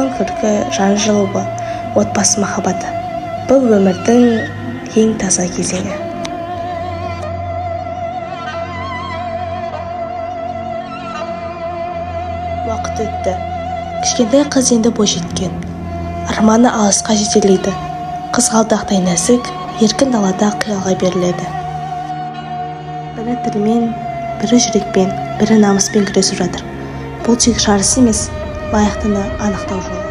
жарқын күлкі, жан жылуы, отбасы махаббаты. Бұл өмірдің ең таза кезеңі. Уақыт өтті. Кішкентай қыз енді бойжеткен. Арманы алысқа жетелейді. Қызғалдақтай нәзік, еркін далада қиялға беріледі. Бірі тілмен, бірі жүрекпен, бірі намыспен күресіп жатыр. Бұл тек жарыс емес, лайықтыны анықтау жолы.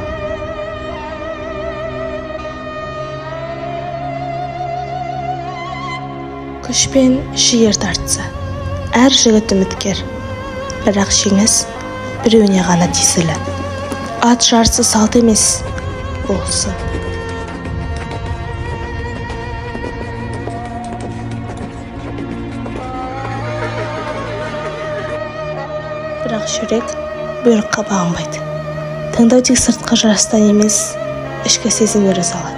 Күш пен жігер тартса, әр жігіт үміткер. Бірақ жеңіс біреуіне ғана тиесілі. Ат жарысы салт емес, болсын. Бірақ жүрек бұйрыққа бағынбайды. Тыңдау тек сыртқы жарыстан емес, ішкі сезімдерді салады.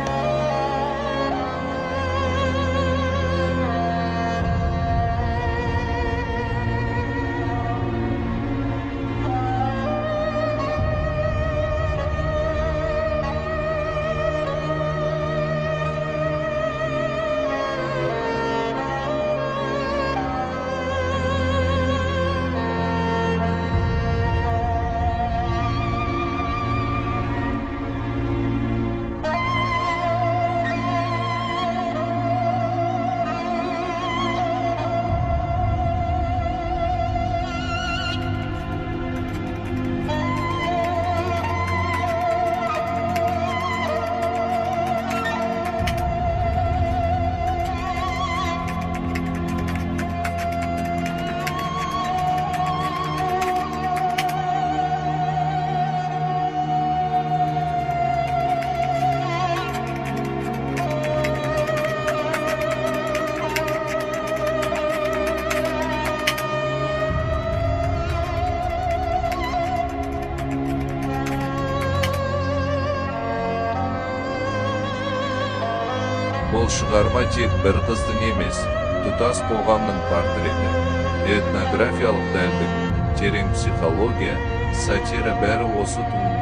Бұл шығарма тек бір қыздың емес, тұтас қоғамның портреті. Этнографиялық дәлдік, терең психология, сатира бәрі осы туындыда